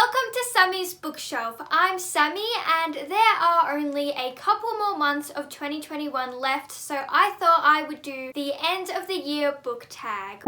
Welcome to Sammy's Bookshelf. I'm Sammy and there are only a couple more months of 2021 left, so I thought I would do the end of the year book tag.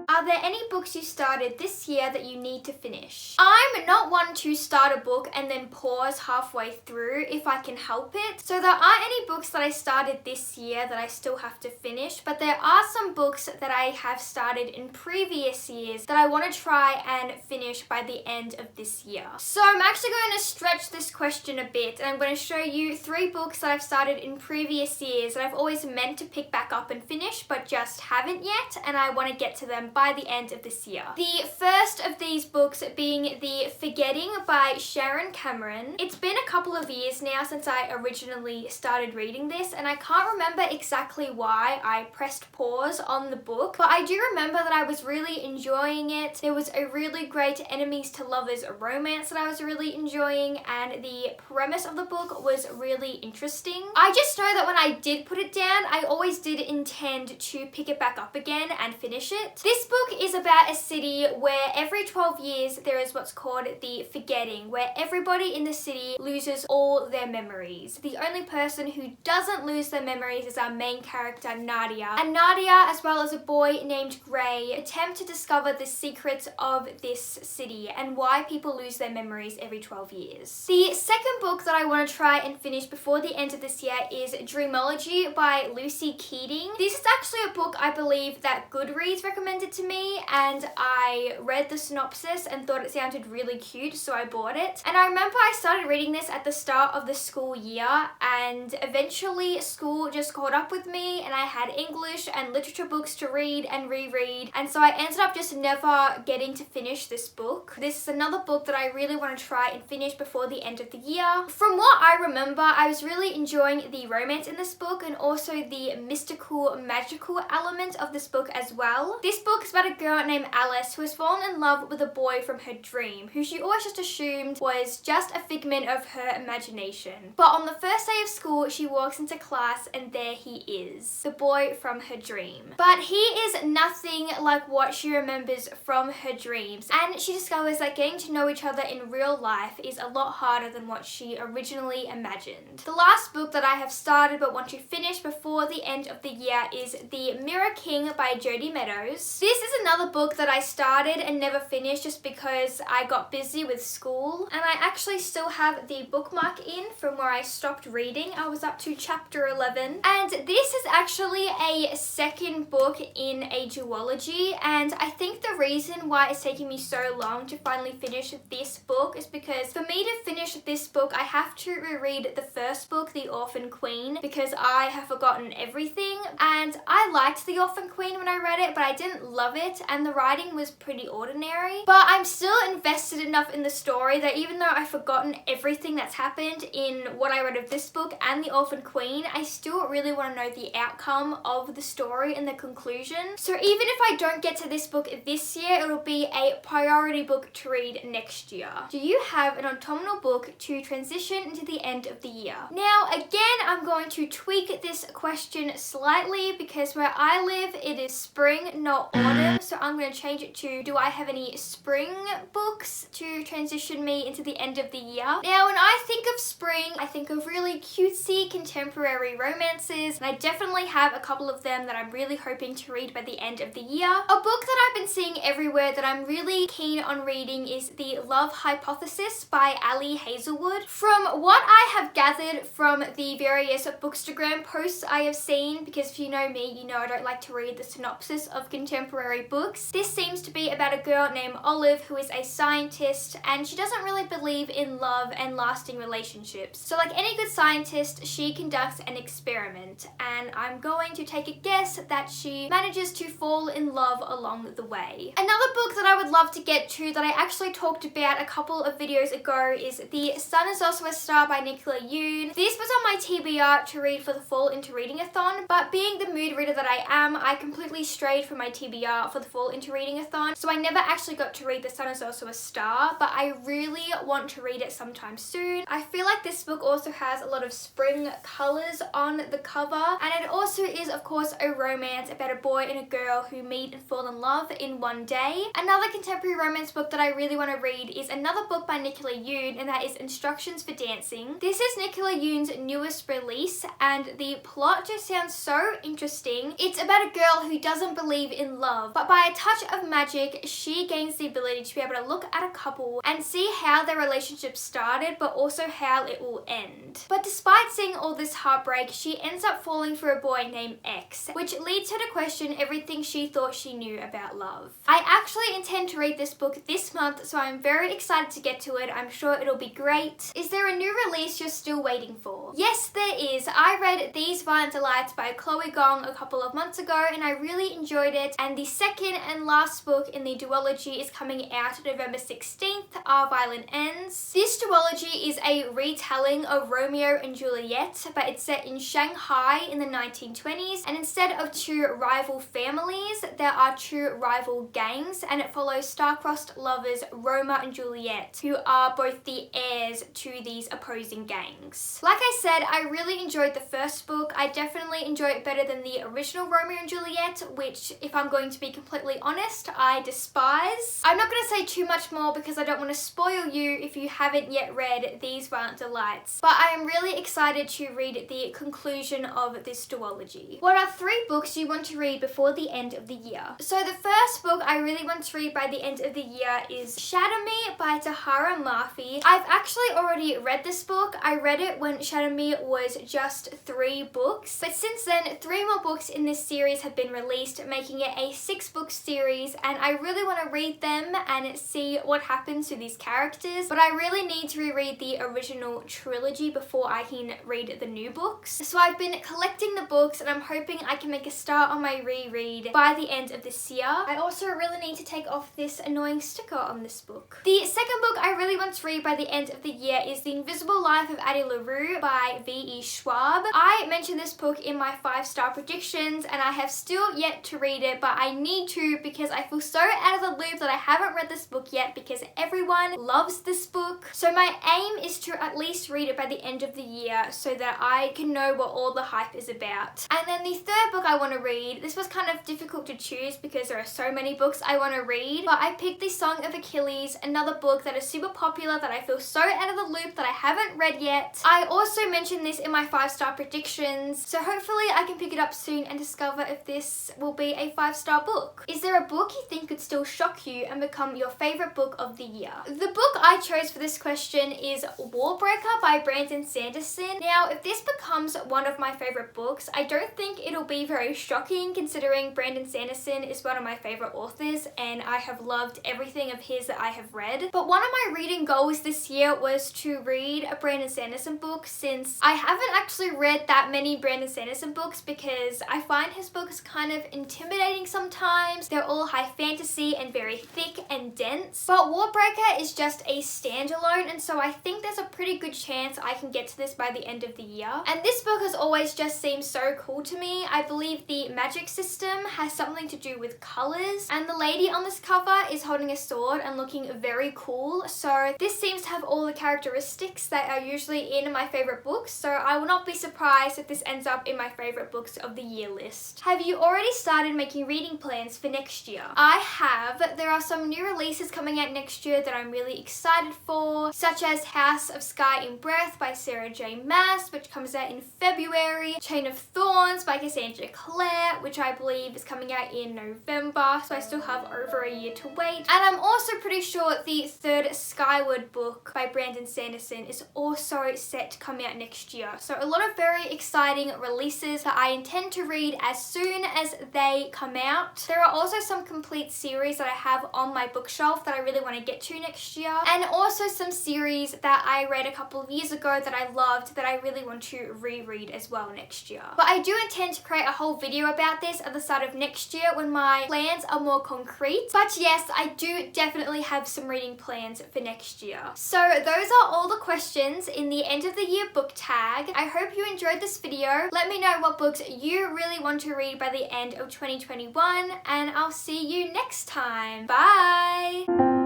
Are there any books you started this year that you need to finish? I'm not one to start a book and then pause halfway through if I can help it. So there aren't any books that I started this year that I still have to finish, but there are some books that I have started in previous years that I want to try and finish by the end of this year. So I'm actually going to stretch this question a bit and I'm going to show you 3 books that I've started in previous years that I've always meant to pick back up and finish but just haven't yet, and I want to get to them by the end of this year. The first of these books being The Forgetting by Sharon Cameron. It's been a couple of years now since I originally started reading this, and I can't remember exactly why I pressed pause on the book, but I do remember that I was really enjoying it. There was a really great enemies to lovers romance that I was really enjoying, and the premise of the book was really interesting. I just know that when I did put it down, I always did intend to pick it back up again and finish it. This book is about a city where every 12 years there is what's called the Forgetting, where everybody in the city loses all their memories. The only person who doesn't lose their memories is our main character, Nadia. And Nadia, as well as a boy named Gray, attempt to discover the secrets of this city and why people lose their memories every 12 years. The second book that I want to try and finish before the end of this year is Dreamology by Lucy Keating. This is actually a book I believe that Goodreads recommended to me, and I read the synopsis and thought it sounded really cute, so I bought it. And I remember I started reading this at the start of the school year, and eventually school just caught up with me and I had English and literature books to read and reread, and so I ended up just never getting to finish this book. This is another book that I really want to try and finish before the end of the year. From what I remember, I was really enjoying the romance in this book and also the mystical, magical element of this book as well. This book is about a girl named Alice who has fallen in love with a boy from her dream, who she always just assumed was just a figment of her imagination. But on the first day of school, she walks into class and there he is, the boy from her dream. But he is nothing like what she remembers from her dreams, and she discovers that getting to know each other in real life is a lot harder than what she originally imagined. The last book that I have started but want to finish before the end of the year is The Mirror King by Jodi Meadows. This is another book that I started and never finished just because I got busy with school, and I actually still have the bookmark in from where I stopped reading. I was up to chapter 11, and this is actually a second book in a duology, and I think the reason why it's taking me so long to finally finish this book is because for me to finish this book I have to reread the first book, The Orphan Queen, because I have forgotten everything. And I liked The Orphan Queen when I read it, but I didn't love it and the writing was pretty ordinary. But I'm still invested enough in the story that even though I've forgotten everything that's happened in what I read of this book and The Orphan Queen, I still really want to know the outcome of the story and the conclusion. So even if I don't get to this book this year, it'll be a priority book to read next year. Do you have an autumnal book to transition into the end of the year? Now again, I'm going to tweak this question slightly because where I live it is spring, not autumn, so I'm going to change it to, do I have any spring books to transition me into the end of the year? Now when I think of spring, I think of really cutesy contemporary romances, and I definitely have a couple of them that I'm really hoping to read by the end of the year. A book that I've been seeing everywhere that I'm really keen on reading is The Love Hypothesis by Hazelwood. From what I have gathered from the various bookstagram posts I have seen, because if you know me, you know I don't like to read the synopsis of contemporary books, this seems to be about a girl named Olive who is a scientist, and she doesn't really believe in love and lasting relationships. So like any good scientist, she conducts an experiment, and I'm going to take a guess that she manages to fall in love along the way. Another book that I would love to get to that I actually talked about a couple of videos ago is The Sun Is Also a Star by Nicola Yoon. This was on my TBR to read for the fall into reading-a-thon, but being the mood reader that I am, I completely strayed from my TBR for the fall into into reading-a-thon, so I never actually got to read The Sun Is Also a Star, but I really want to read it sometime soon. I feel like this book also has a lot of spring colours on the cover, and it also is of course a romance about a boy and a girl who meet and fall in love in one day. Another contemporary romance book that I really want to read is another book by Nicola Yoon, and that is Instructions for Dancing. This is Nicola Yoon's newest release, and the plot just sounds so interesting. It's about a girl who doesn't believe in love, but by a touch of magic, she gains the ability to be able to look at a couple and see how their relationship started, but also how it will end. But despite seeing all this heartbreak, she ends up falling for a boy named X, which leads her to question everything she thought she knew about love. I actually intend to read this book this month, so I'm very excited to get to it. I'm sure it'll be great. Is there a new release you're still waiting for? Yes, there is. I read These Violent Delights by Chloe Gong a couple of months ago, and I really enjoyed it, and the second and last book in the duology is coming out November 16th, Our Violent Ends. This duology is a retelling of Romeo and Juliet, but it's set in Shanghai in the 1920s, and instead of two rival families, there are two rival gangs, and it follows star-crossed lovers Roma and Juliet, who are both the heirs to these opposing gangs. Like I said, I really enjoyed the first book. I definitely enjoyed it better than the original Romeo and Juliet, which, if I'm going to be completely honest, I despise. I'm not going to say too much more because I don't want to spoil you if you haven't yet read These Violent Delights, but I am really excited to read the conclusion of this duology. What are 3 books you want to read before the end of the year? So the first book I really want to read by the end of the year is Shatter Me by Tahera Mafi. I've actually already read this book. I read it when Shatter Me was just 3 books, but since then 3 more books in this series have been released, making it a 6-book series, and I really want to read them and see what happens to these characters, but I really need to reread the original trilogy before I can read the new books. So I've been collecting the books, and I'm hoping I can make a start on my reread by the end of this year. I also really need to take off this annoying sticker on this book. The second book I really want to read by the end of the year is The Invisible Life of Addie Larue by V.E. Schwab. I mentioned this book in my 5-star predictions, and I have still yet to read it, but I need to because I feel so out of the loop that I haven't read this book yet because everyone loves this book. So my aim is to at least read it by the end of the year so that I can know what all the hype is about. And then the third book I want to read, this was kind of difficult to choose because there are so many books I want to read, but I picked The Song of Achilles, another book that is super popular that I feel so out of the loop that I haven't read yet. I also mentioned this in my 5-star predictions, so hopefully I can pick it up soon and discover if this will be a 5-star book. Is there a book you think could still shock you and become your favourite book of the year? The book I chose for this question is Warbreaker by Brandon Sanderson. Now, if this becomes one of my favourite books, I don't think it'll be very shocking considering Brandon Sanderson is one of my favourite authors and I have loved everything of his that I have read. But one of my reading goals this year was to read a Brandon Sanderson book, since I haven't actually read that many Brandon Sanderson books because I find his books kind of intimidating sometimes. They're all high fantasy and very thick and dense. But Warbreaker is just a standalone, and so I think there's a pretty good chance I can get to this by the end of the year. And this book has always just seemed so cool to me. I believe the magic system has something to do with colours, and the lady on this cover is holding a sword and looking very cool. So this seems to have all the characteristics that are usually in my favourite books, so I will not be surprised if this ends up in my favourite books of the year list. Have you already started making reading plans for next year? I have. There are some new releases coming out next year that I'm really excited for, such as House of Sky and Breath by Sarah J. Maas, which comes out in February, Chain of Thorns by Cassandra Clare, which I believe is coming out in November, so I still have over a year to wait. And I'm also pretty sure the third Skyward book by Brandon Sanderson is also set to come out next year. So a lot of very exciting releases that I intend to read as soon as they come out. There are also some complete series that I have on my bookshelf that I really want to get to next year, and also some series that I read a couple of years ago that I loved that I really want to reread as well next year. But I do intend to create a whole video about this at the start of next year when my plans are more concrete. But yes, I do definitely have some reading plans for next year. So those are all the questions in the end of the year book tag. I hope you enjoyed this video. Let me know what books you really want to read by the end of 2021, and I'll see you next time. Bye!